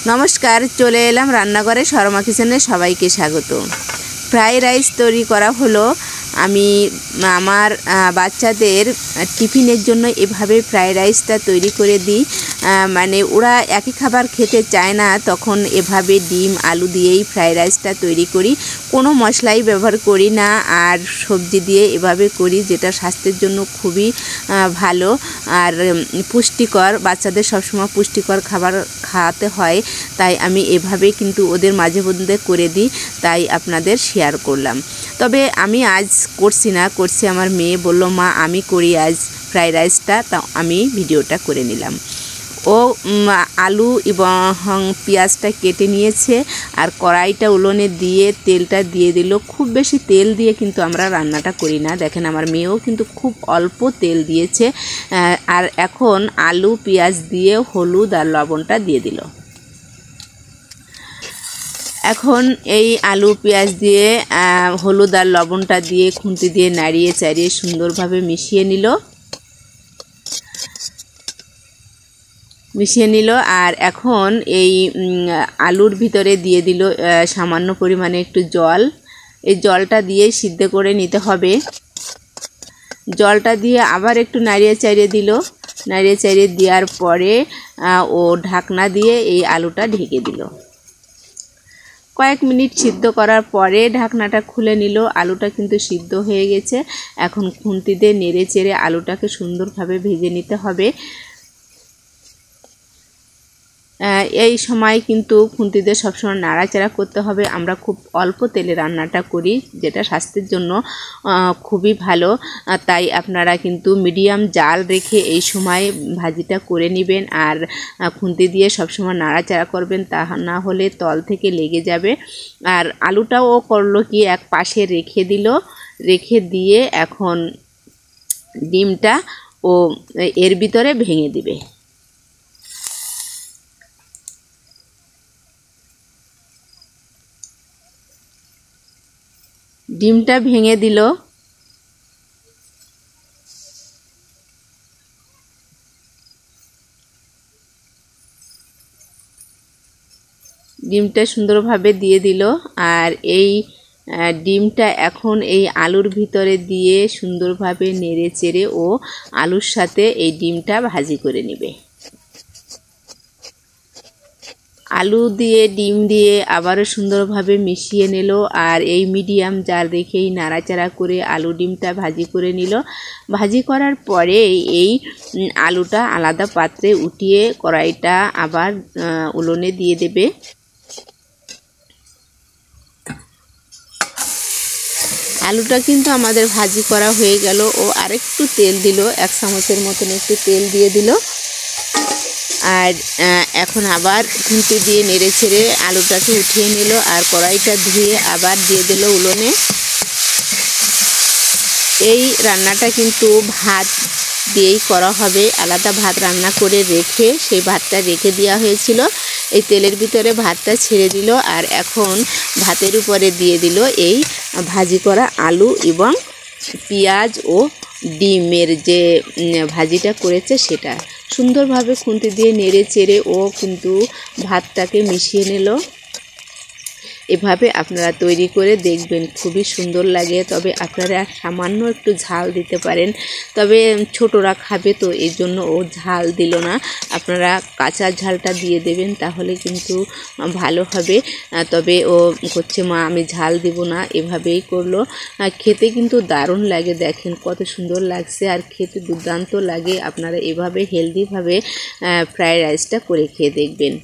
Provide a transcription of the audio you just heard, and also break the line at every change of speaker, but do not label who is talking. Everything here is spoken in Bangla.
नमस्कार चले एलाम रान्नाघरे शर्मा किचेने सबाइके स्वागत। फ्राई राइस तैरी करा हलो। आमी आमार बाच्चादेर टिफिनेर जोन्नो एभाবে फ्राई राइसटा तैरी करे दिई। माने ओरा एकई खाबार खेते चाय ना, तखन एभाবে डिम आलू दिएई फ्राई राइसटा तैरी करी। कोनो मशलाई व्यवहार करी ना और सब्जी दिए एभाবে करी, जेटा स्वास्थ्येर जोन्नो खुबই भालो और पुष्टिकर। बाच्चादेर सब समय पुष्टिकर खाबार खाওয়াতে হয়, তাই আমি এভাবে কিন্তু ওদের মাঝে মধ্যে করে দিই, তাই আপনাদের শেয়ার করলাম। তবে আমি আজ করছি না, করছি আমার মেয়ে বলল মা আমি করি আজ ফ্রাই রাইসটা, তা আমি ভিডিওটা করে নিলাম। ও আলু এবং পেঁয়াজটা কেটে নিয়েছে আর কড়াইটা উলনে দিয়ে তেলটা দিয়ে দিল। খুব বেশি তেল দিয়ে কিন্তু আমরা রান্নাটা করি না। দেখেন আমার মেয়েও কিন্তু খুব অল্প তেল দিয়েছে। আর এখন আলু পেঁয়াজ দিয়ে হলুদ আর লবণটা দিয়ে দিল। এখন এই আলু পেঁয়াজ দিয়ে হলুদ আর লবণটা দিয়ে খুন্তি দিয়ে নাড়িয়ে চাড়িয়ে সুন্দরভাবে মিশিয়ে নিল। আর এখন এই আলুর ভিতরে দিয়ে দিল সামান্য পরিমাণে একটু জল। এই জলটা দিয়ে সিদ্ধ করে নিতে হবে। জলটা দিয়ে আবার একটু নাড়িয়ে চাড়িয়ে দিল। নাড়িয়ে চাড়িয়ে দেওয়ার পরে ও ঢাকনা দিয়ে এই আলুটা ঢেকে দিল। কয়েক মিনিট সিদ্ধ করার পরে ঢাকনাটা খুলে নিল। আলুটা কিন্তু সিদ্ধ হয়ে গেছে। এখন খুন্তি দিয়ে নেড়ে চেড়ে আলুটাকে সুন্দরভাবে ভেজে নিতে হবে। এই সময় কিন্তু খুন্তি দিয়ে সবসময় নাড়াচাড়া করতে হবে। আমরা খুব অল্প তেলে রান্নাটা করি, যেটা স্বাস্থ্যের জন্য খুবই ভালো। তাই আপনারা কিন্তু মিডিয়াম জাল রেখে এই সময় ভাজিটা করে নেবেন আর খুন্তি দিয়ে সবসময় নাড়াচাড়া করবেন, তা না হলে তল থেকে লেগে যাবে। আর আলুটাও করলো কি এক পাশে রেখে দিয়ে এখন ডিমটা ও এর ভিতরে ভেঙে দিবে। ডিমটা ভেঙে দিল। ডিমটা সুন্দরভাবে দিয়ে দিল আর এই ডিমটা এখন এই আলুর ভিতরে দিয়ে সুন্দরভাবে নেড়ে চেড়ে ও আলুর সাথে এই ডিমটা ভাজি করে নেবে। আলু দিয়ে ডিম দিয়ে আবারও সুন্দরভাবে মিশিয়ে নিল আর এই মিডিয়াম জাল রেখেই নাড়াচাড়া করে আলু ডিমটা ভাজি করে নিল। ভাজি করার পরে এই আলুটা আলাদা পাত্রে উঠিয়ে কড়াইটা আবার উলনে দিয়ে দেবে। আলুটা কিন্তু আমাদের ভাজি করা হয়ে গেল। ও আরেকটু তেল দিল, 1 চামচের মতন একটু তেল দিয়ে দিল। আর এখন আবার খুন্তি দিয়ে নেড়ে ছেড়ে আলুটাকে উঠিয়ে নিল আর কড়াইটা ধুয়ে আবার দিয়ে দিল উলনে। এই রান্নাটা কিন্তু ভাত দিয়েই করা হবে। আলাদা ভাত রান্না করে রেখে সেই ভাতটা রেখে দেওয়া হয়েছিল। এই তেলের ভিতরে ভাতটা ছেড়ে দিল আর এখন ভাতের উপরে দিয়ে দিল এই ভাজি করা আলু এবং পেঁয়াজ ও ডিমের যে ভাজিটা করেছে সেটা সুন্দরভাবে খুন্তি দিয়ে নেড়ে চেড়ে ও কিন্তু ভাতটাকে মিশিয়ে নিল। এভাবে আপনারা তৈরি করে দেখবেন, খুবই সুন্দর লাগে। তবে আপনারা সামান্য একটু ঝাল দিতে পারেন, তবে ছোটরা খাবে তো এই জন্য ও ঝাল দিল না। আপনারা কাঁচা ঝালটা দিয়ে দেবেন, তাহলে কিন্তু ভালো হবে। তবে ও করছে মা আমি ঝাল দিব না, এভাবেই করলো। খেতে কিন্তু দারুণ লাগে, দেখেন কত সুন্দর লাগছে আর খেতে দুর্দান্ত লাগে। আপনারা এভাবে হেলদিভাবে ফ্রাইড রাইসটা করে খেয়ে দেখবেন।